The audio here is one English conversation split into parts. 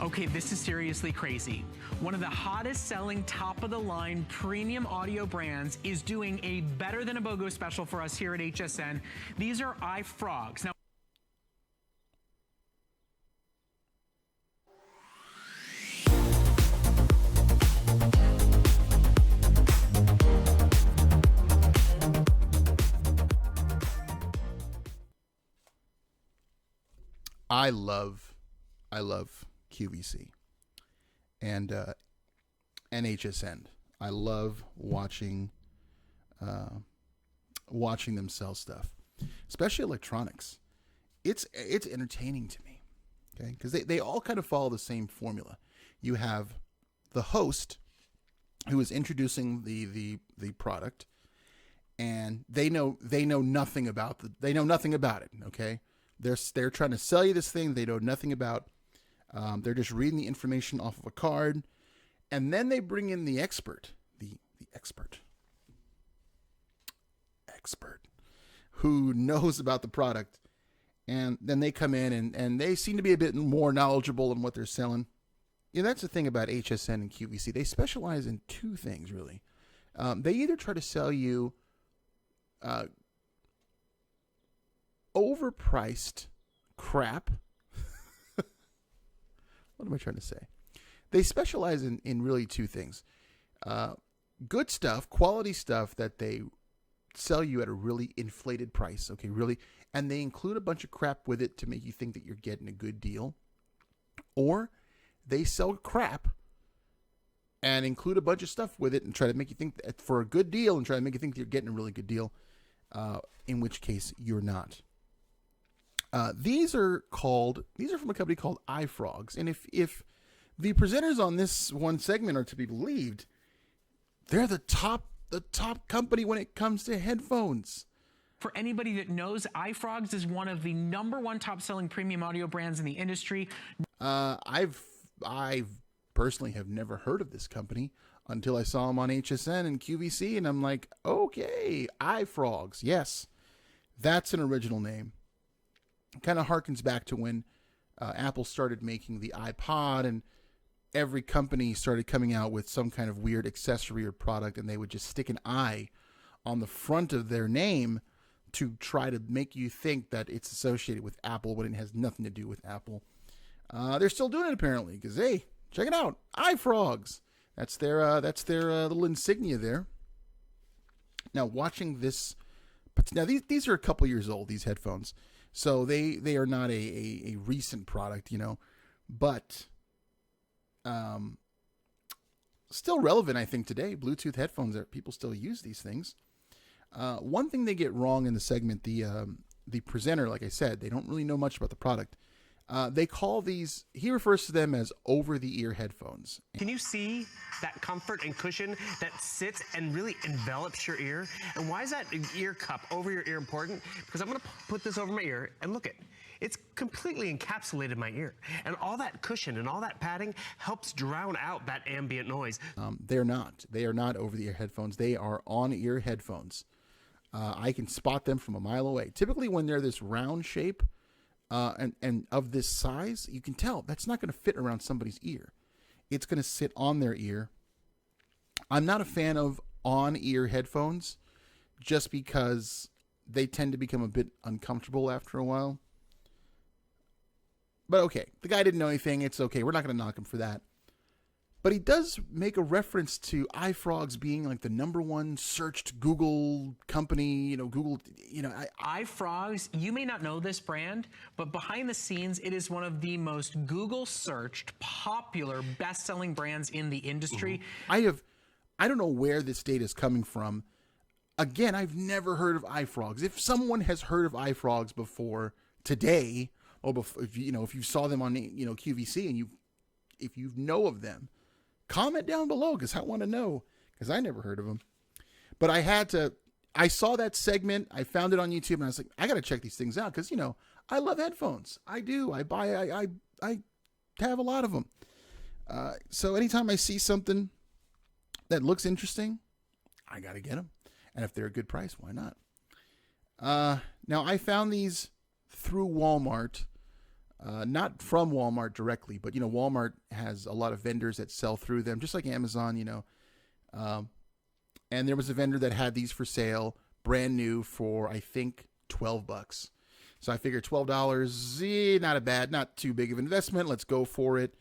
Okay, this is seriously crazy. One of the hottest selling top of the line premium audio brands is doing a better than a BOGO special for us here at HSN. These are iFrogz. Now, I love QVC and HSN. I love watching them sell stuff, especially electronics. It's entertaining to me, okay? Because they all kind of follow the same formula. You have the host who is introducing the product, and they know nothing about it. Okay, they're trying to sell you this thing they know nothing about. They're just reading the information off of a card, and then they bring in the expert, the expert who knows about the product, and then they come in and they seem to be a bit more knowledgeable in what they're selling. Yeah, that's the thing about HSN and QVC. They specialize in two things, really. They either try to sell you overpriced crap. What am I trying to say? They specialize in really two things. Good stuff, quality stuff that they sell you at a really inflated price. Okay, really. And they include a bunch of crap with it to make you think that you're getting a good deal. Or they sell crap and include a bunch of stuff with it and try to make you think that for a good deal and try to make you think that you're getting a really good deal, in which case you're not. These are from a company called iFrogz. And if the presenters on this one segment are to be believed, they're the top company when it comes to headphones. for anybody that knows, iFrogz is one of the #1 top-selling premium audio brands in the industry. I personally have never heard of this company until I saw them on HSN and QVC, and I'm like, okay, iFrogz, yes, that's an original name. Kind of harkens back to when Apple started making the iPod, and every company started coming out with some kind of weird accessory or product, and they would just stick an I on the front of their name to try to make you think that it's associated with Apple when it has nothing to do with Apple. They're still doing it apparently, because hey, check it out, iFrogz. That's their little insignia there. Now, watching this, but now these are a couple years old, these headphones, so they are not a recent product, but still relevant, I think, today. Bluetooth headphones, people still use these things. One thing they get wrong in the segment, the presenter, like I said, they don't really know much about the product. They call these, he refers to them as over-the-ear headphones. Can you see that comfort and cushion that sits and really envelops your ear? And why is that ear cup over your ear important? Because I'm going to put this over my ear and look it. It's completely encapsulated my ear. And all that cushion and all that padding helps drown out that ambient noise. They're not. They are not over-the-ear headphones. They are on-ear headphones. I can spot them from a mile away. Typically when they're this round shape, and of this size, you can tell that's not going to fit around somebody's ear. It's going to sit on their ear. I'm not a fan of on-ear headphones just because they tend to become a bit uncomfortable after a while. But okay, the guy didn't know anything. It's okay. We're not going to knock him for that. But he does make a reference to iFrogz being like the #1 searched Google company, Google, iFrogz, you may not know this brand, but behind the scenes, it is one of the most Google searched, popular, best-selling brands in the industry. Mm-hmm. I don't know where this data is coming from. Again, I've never heard of iFrogz. If someone has heard of iFrogz before today, or before, if you saw them on QVC and if you know of them, comment down below, because I want to know, because I never heard of them. But I saw that segment, I found it on YouTube, and I was like, I got to check these things out, because, I love headphones. I do. I have a lot of them. So anytime I see something that looks interesting, I got to get them. And if they're a good price, why not? Now, I found these through Walmart. Not from Walmart directly, but Walmart has a lot of vendors that sell through them, just like Amazon. And there was a vendor that had these for sale, brand new, for I think $12. So I figured $12, not too big of an investment. Let's go for it.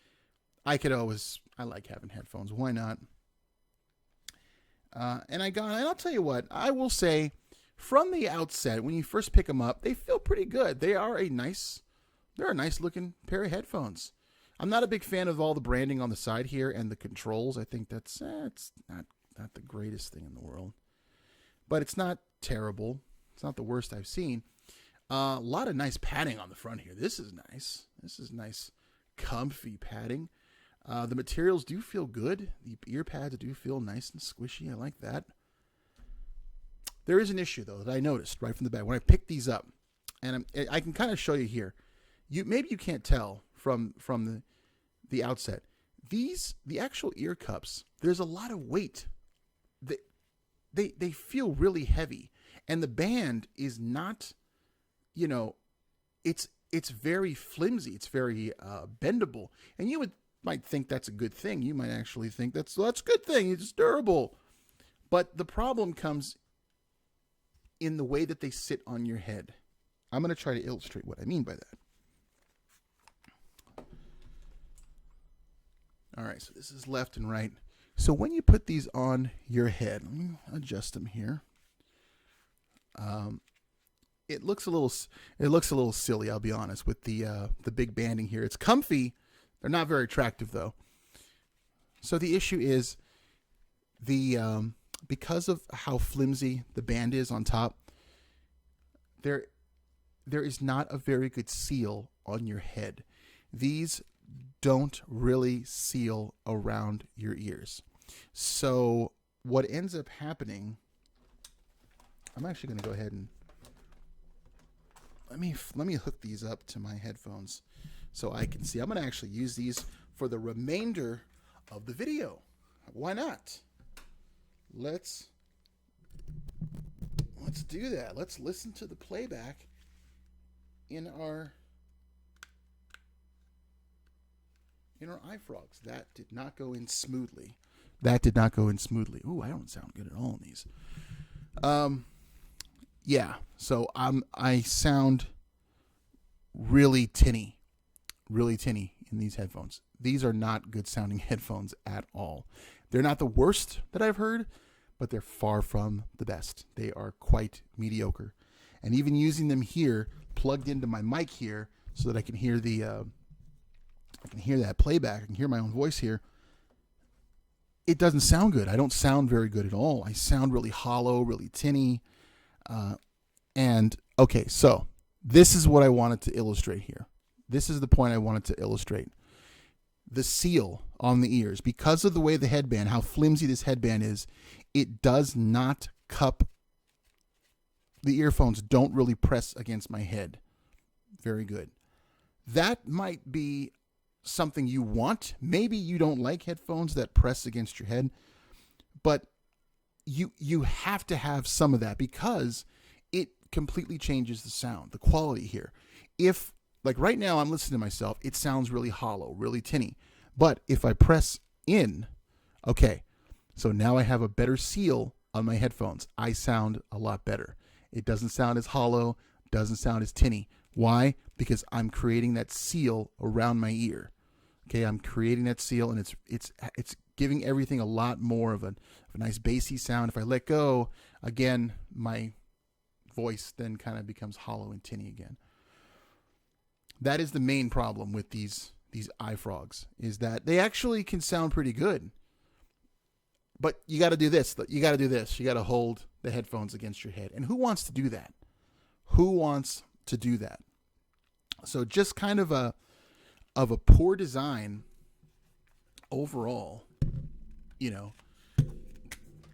I like having headphones. Why not? And I'll tell you what, I will say, from the outset, when you first pick them up, they feel pretty good. They're a nice looking pair of headphones. I'm not a big fan of all the branding on the side here and the controls. I think that's it's not the greatest thing in the world, but it's not terrible. It's not the worst I've seen. A lot of nice padding on the front here. This is nice. This is nice, comfy padding. The materials do feel good. The ear pads do feel nice and squishy. I like that. There is an issue, though, that I noticed right from the back when I picked these up, and I can kind of show you here. Maybe you can't tell from the outset. The actual ear cups, there's a lot of weight. They feel really heavy, and the band is not, it's very flimsy. It's very bendable, and you might think that's a good thing. You might actually think that's a good thing. It's durable, but the problem comes in the way that they sit on your head. I'm going to try to illustrate what I mean by that. All right, so this is left and right. So when you put these on your head, let me adjust them here. It looks a little silly, I'll be honest, with the big banding here. It's comfy. They're not very attractive though. So the issue is because of how flimsy the band is on top, there is not a very good seal on your head. These don't really seal around your ears. So what ends up happening, I'm actually going to go ahead and let me hook these up to my headphones so I can see. I'm going to actually use these for the remainder of the video. Why not? Let's do that. Let's listen to the playback in our iFrogz. That did not go in smoothly. Ooh, I don't sound good at all in these. Yeah. So I sound really tinny in these headphones. These are not good sounding headphones at all. They're not the worst that I've heard, but they're far from the best. They are quite mediocre. And even using them here, plugged into my mic here, so that I can hear that playback, I can hear my own voice here, it doesn't sound good. I don't sound very good at all. I sound really hollow, really tinny. And okay, so this is what I wanted to illustrate here. This is the point I wanted to illustrate. The seal on the ears, because of the way the headband, how flimsy this headband is, it does not cup. The earphones don't really press against my head very good. That might be something you want. Maybe you don't like headphones that press against your head, but you have to have some of that because it completely changes the sound, the quality here. If, like right now, I'm listening to myself, it sounds really hollow, really tinny. But if I press in, okay, so now I have a better seal on my headphones. I sound a lot better. It doesn't sound as hollow, doesn't sound as tinny. Why? Because I'm creating that seal around my ear. Okay, I'm creating that seal, and it's giving everything a lot more of a nice bassy sound. If I let go, again, my voice then kind of becomes hollow and tinny again. That is the main problem with these iFrogz, is that they actually can sound pretty good. But you got to do this. You got to hold the headphones against your head. And who wants to do that? So just kind of a poor design overall,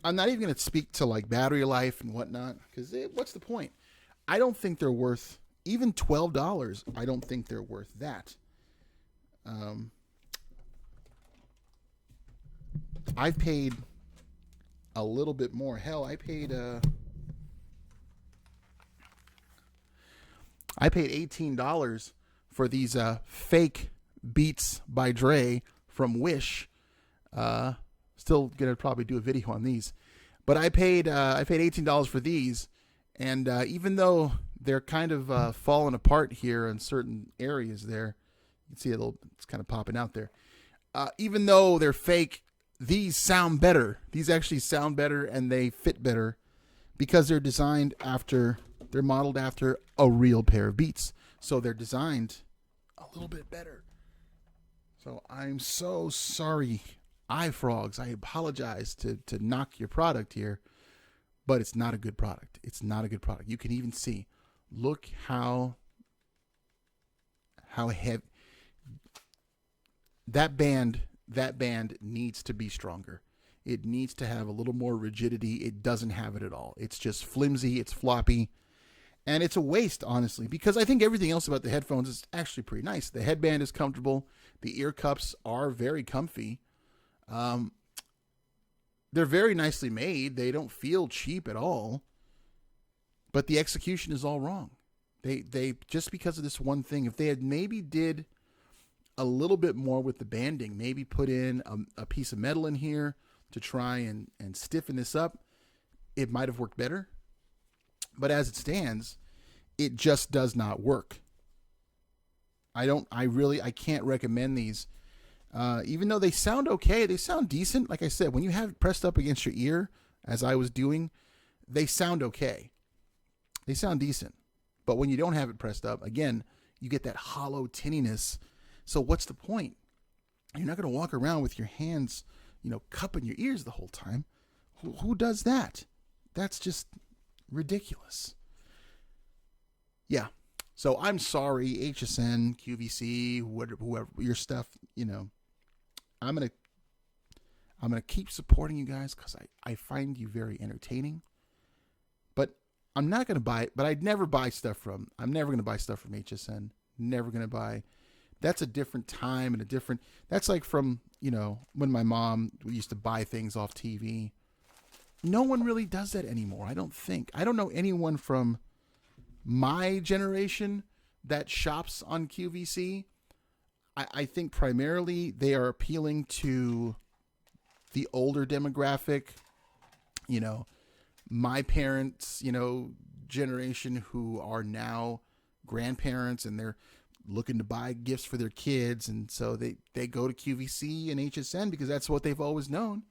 I'm not even going to speak to like battery life and whatnot, because what's the point? I don't think they're worth even $12. I don't think they're worth that. I've paid a little bit more. Hell, I paid $18 for these fake Beats by Dre from Wish. Still gonna probably do a video on these, but I paid $18 for these, and even though they're kind of falling apart here in certain areas, there you can see it's kind of popping out there. Even though they're fake, these sound better. These actually sound better, and they fit better because they're modeled after a real pair of Beats. So they're designed a little bit better. So I'm so sorry, iFrogz. I apologize to knock your product here, but it's not a good product. It's not a good product. You can even see, look how heavy that band needs to be stronger. It needs to have a little more rigidity. It doesn't have it at all. It's just flimsy, it's floppy, and it's a waste, honestly, because I think everything else about the headphones is actually pretty nice. The headband is comfortable. The ear cups are very comfy. They're very nicely made. They don't feel cheap at all, but the execution is all wrong. They just because of this one thing, if they had maybe did a little bit more with the banding, maybe put in a piece of metal in here to try and stiffen this up, it might have worked better. But as it stands, it just does not work. I can't recommend these. Even though they sound okay, they sound decent. Like I said, when you have it pressed up against your ear, as I was doing, they sound okay. They sound decent. But when you don't have it pressed up, again, you get that hollow tinniness. So what's the point? You're not going to walk around with your hands, cupping your ears the whole time. Who does that? That's just ridiculous. Yeah. So I'm sorry, HSN, QVC, whoever your stuff, I'm gonna keep supporting you guys because I find you very entertaining. But I'm not gonna buy it. But I'm never gonna buy stuff from HSN. Never gonna buy. That's a different time and that's like from, when my mom used to buy things off TV. No one really does that anymore. I don't think. I don't know anyone from my generation that shops on QVC. I think primarily they are appealing to the older demographic, my parents, generation who are now grandparents and they're looking to buy gifts for their kids. And so they go to QVC and HSN because that's what they've always known.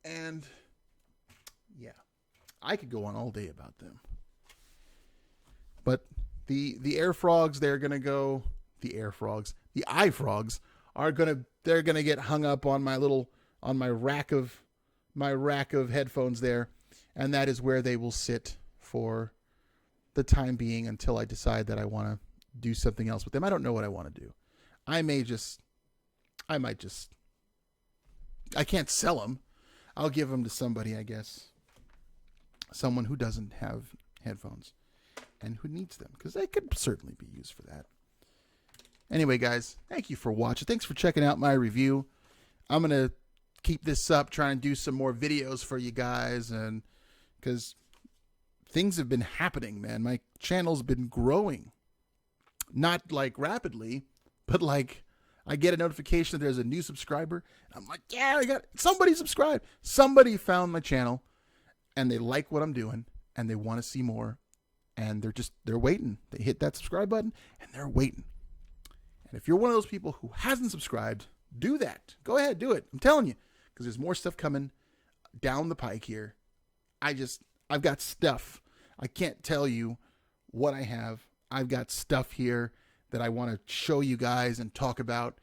And yeah, I could go on all day about them. But the iFrogz, the iFrogz they're gonna get hung up on my rack of headphones there, and that is where they will sit for the time being until I decide that I want to do something else with them. I don't know what I want to do. I can't sell them. I'll give them to somebody, I guess. Someone who doesn't have headphones and who needs them, because they could certainly be used for that. Anyway, guys, thank you for watching. Thanks for checking out my review. I'm going to keep this up, try and do some more videos for you guys, and because things have been happening, man. My channel's been growing. Not like rapidly, but like I get a notification that there's a new subscriber. And I'm like, yeah, I got somebody subscribed. Somebody found my channel and they like what I'm doing and they want to see more. And they're waiting. They hit that subscribe button and they're waiting. And if you're one of those people who hasn't subscribed, do that. Go ahead, do it. I'm telling you, because there's more stuff coming down the pike here. I've got stuff. I can't tell you what I have. I've got stuff here that I want to show you guys and talk about,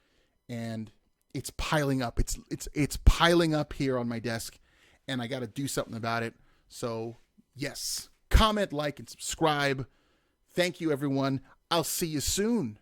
and it's piling up. It's piling up here on my desk, and I got to do something about it. So, yes, comment, like, and subscribe. Thank you, everyone. I'll see you soon.